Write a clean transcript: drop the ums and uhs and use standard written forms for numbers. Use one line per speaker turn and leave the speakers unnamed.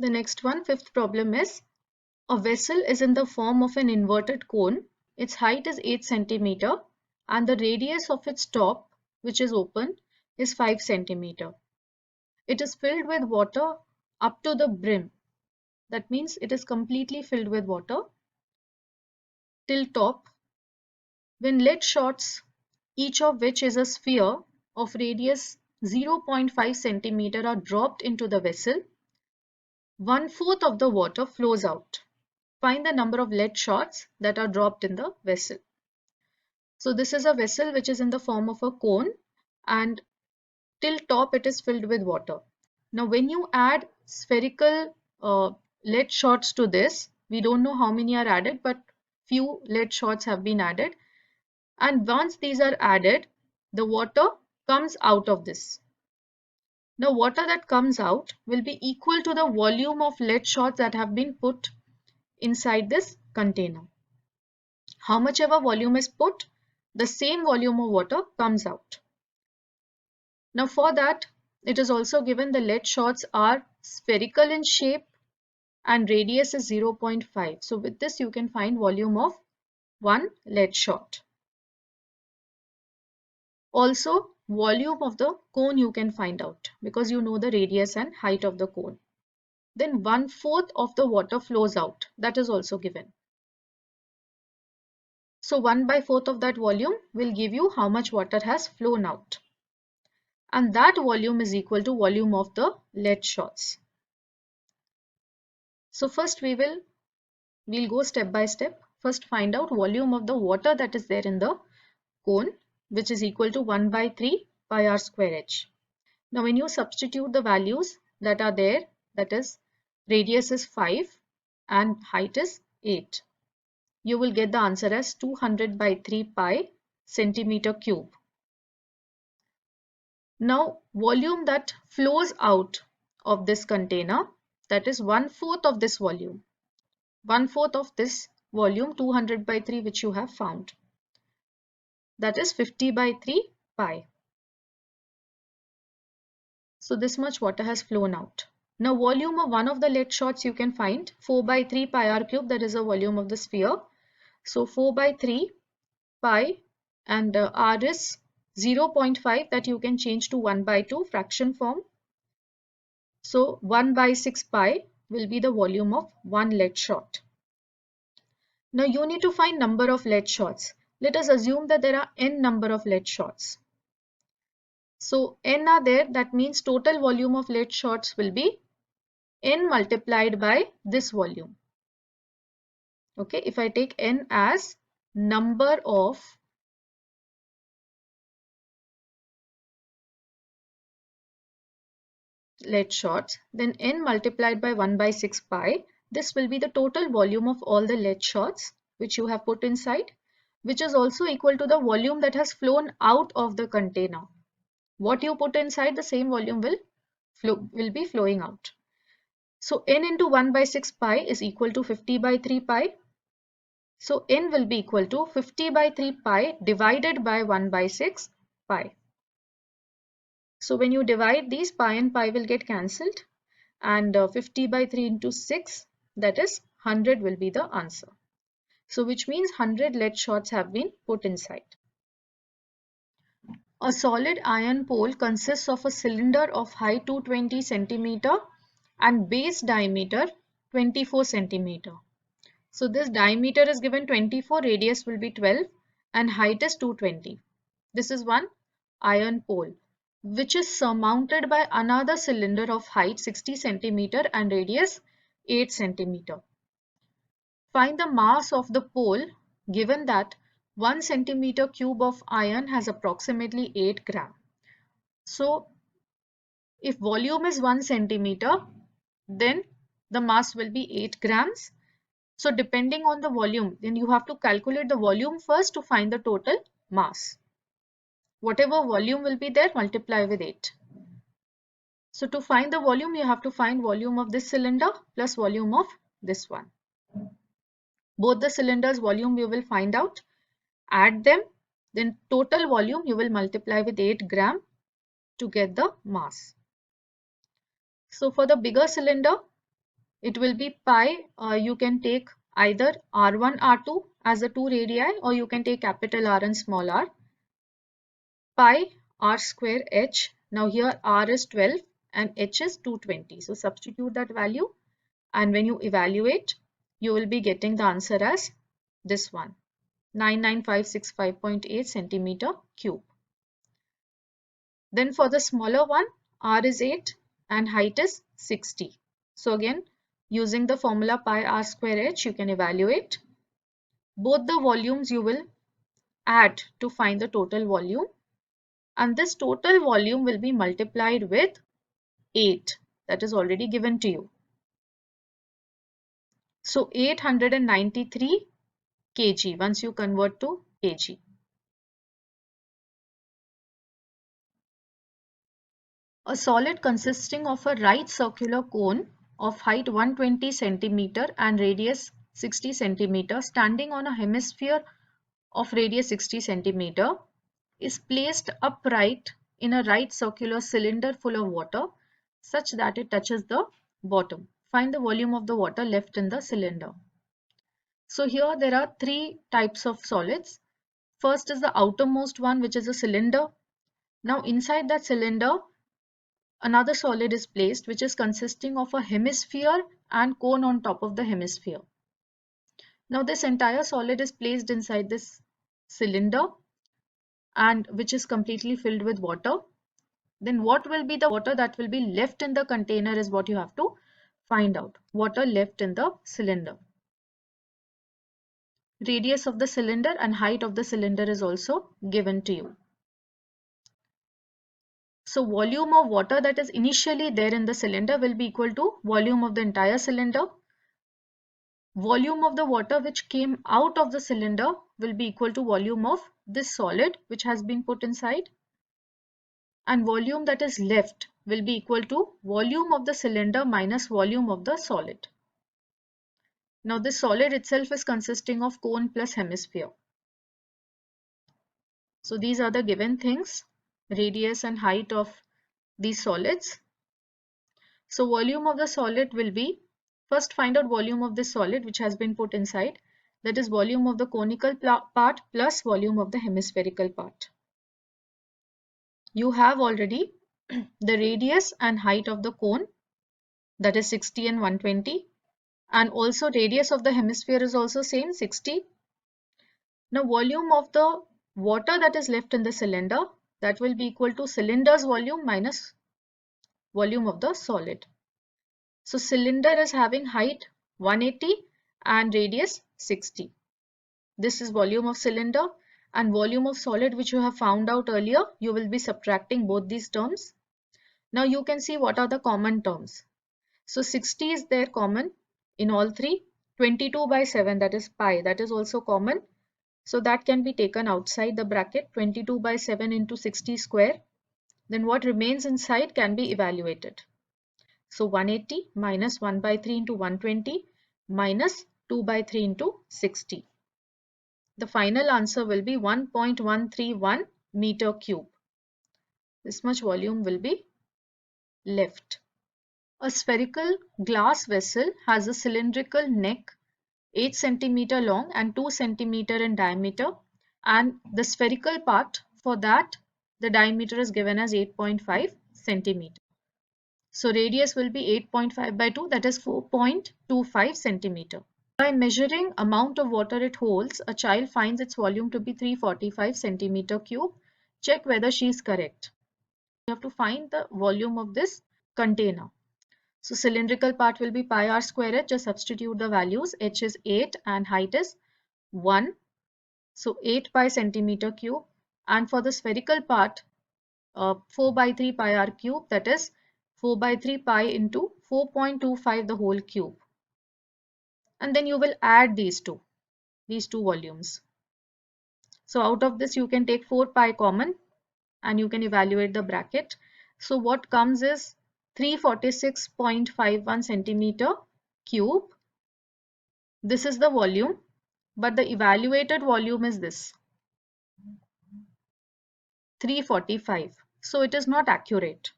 The next one, fifth problem is, a vessel is in the form of an inverted cone. Its height is 8 centimeter and the radius of its top, which is open, is 5 centimeter. It is filled with water up to the brim. That means it is completely filled with water till top. When lead shots, each of which is a sphere of radius 0.5 centimeter, are dropped into the vessel, 1/4 of the water flows out. Find the number of lead shots that are dropped in the vessel. So this is a vessel which is in the form of a cone, and till top it is filled with water. Now when you add spherical lead shots to this, we don't know how many are added, but few lead shots have been added. And once these are added, the water comes out of this. Now water that comes out will be equal to the volume of lead shots that have been put inside this container. How much ever volume is put, the same volume of water comes out. Now for that, it is also given the lead shots are spherical in shape and radius is 0.5. So with this you can find volume of one lead shot. Also volume of the cone you can find out because you know the radius and height of the cone. Then 1/4 of the water flows out. That is also given. So 1/4 of that volume will give you how much water has flown out. And that volume is equal to volume of the lead shots. So first we'll go step by step. First find out volume of the water that is there in the cone, which is equal to 1/3 pi r square h. Now when you substitute the values that are there, that is radius is 5 and height is 8, you will get the answer as 200/3 pi centimeter cube. Now volume that flows out of this container, that is 1/4 of this volume. 1/4 of this volume 200/3 which you have found. That is 50/3 pi. So this much water has flown out. Now volume of one of the lead shots you can find 4/3 pi r cube, that is the volume of the sphere. So 4/3 pi and r is 0.5, that you can change to 1/2 fraction form. So 1/6 pi will be the volume of one lead shot. Now you need to find number of lead shots. Let us assume that there are n number of lead shots. So n are there, that means total volume of lead shots will be n multiplied by this volume. Okay, if I take n as number of lead shots, then n multiplied by 1/6 pi, this will be the total volume of all the lead shots which you have put inside, which is also equal to the volume that has flown out of the container. What you put inside, the same volume will be flowing out. So n into 1/6 pi is equal to 50/3 pi. So n will be equal to 50/3 pi divided by 1/6 pi. So when you divide these, pi and pi will get cancelled, and 50/3 into 6, that is 100 will be the answer. So which means 100 lead shots have been put inside. A solid iron pole consists of a cylinder of height 220 centimeter and base diameter 24 centimeter. So this diameter is given 24, radius will be 12 and height is 220. This is one iron pole which is surmounted by another cylinder of height 60 centimeter and radius 8 centimeter. Find the mass of the pole given that 1 centimeter cube of iron has approximately 8 gram. So if volume is 1 centimeter, then the mass will be 8 grams. So depending on the volume, then you have to calculate the volume first to find the total mass. Whatever volume will be there, multiply with 8. So to find the volume, you have to find volume of this cylinder plus volume of this one. Both the cylinders volume you will find out, add them, then total volume you will multiply with 8 gram to get the mass. So for the bigger cylinder, It will be pi. You can take either R1, R2 as the two radii, or you can take capital R and small r. Pi r square h. Now here r is 12 and h is 220. So substitute that value, and when you evaluate, you will be getting the answer as this one, 99565.8 centimeter cube. Then for the smaller one, r is 8 and height is 60. So again, using the formula pi r square h, you can evaluate. Both the volumes you will add to find the total volume, and this total volume will be multiplied with 8 that is already given to you. So 893 kg once you convert to kg. A solid consisting of a right circular cone of height 120 centimeter and radius 60 centimeter standing on a hemisphere of radius 60 centimeter is placed upright in a right circular cylinder full of water such that it touches the bottom. Find the volume of the water left in the cylinder. So here there are three types of solids. First is the outermost one, which is a cylinder. Now inside that cylinder, another solid is placed, which is consisting of a hemisphere and cone on top of the hemisphere. Now this entire solid is placed inside this cylinder, and which is completely filled with water. Then what will be the water that will be left in the container is what you have to find out. Water left in the cylinder. Radius of the cylinder and height of the cylinder is also given to you. So volume of water that is initially there in the cylinder will be equal to volume of the entire cylinder. Volume of the water which came out of the cylinder will be equal to volume of this solid which has been put inside. And volume that is left will be equal to volume of the cylinder minus volume of the solid. Now this solid itself is consisting of cone plus hemisphere. So these are the given things, radius and height of these solids. So volume of the solid will be, first find out volume of this solid which has been put inside, that is volume of the conical part plus volume of the hemispherical part. You have already the radius and height of the cone, that is 60 and 120, and also radius of the hemisphere is also same, 60. Now volume of the water that is left in the cylinder, that will be equal to cylinder's volume minus volume of the solid. So cylinder is having height 180 and radius 60. This is volume of cylinder, and volume of solid which you have found out earlier. You will be subtracting both these terms. Now you can see what are the common terms. So 60 is there common in all three. 22 by 7, that is pi, that is also common. So that can be taken outside the bracket. 22 by 7 into 60 square. Then what remains inside can be evaluated. So 180 minus 1 by 3 into 120 minus 2 by 3 into 60. The final answer will be 1.131 meter cube. This much volume will be left. A spherical glass vessel has a cylindrical neck 8 centimeter long and 2 centimeter in diameter, and the spherical part, for that the diameter is given as 8.5 centimeter. So radius will be 8.5 by 2, that is 4.25 centimeter. By measuring amount of water it holds, a child finds its volume to be 345 centimeter cube. Check whether she is correct. You have to find the volume of this container. So cylindrical part will be pi r square h. Just substitute the values. H is 8 and height is 1. So 8 pi centimeter cube. And for the spherical part, 4 by 3 pi r cube, that is 4 by 3 pi into 4.25 the whole cube. And then you will add these two volumes. So out of this you can take 4 pi common and you can evaluate the bracket. So what comes is 346.51 centimeter cube. This is the volume, but the evaluated volume is this 345. So it is not accurate.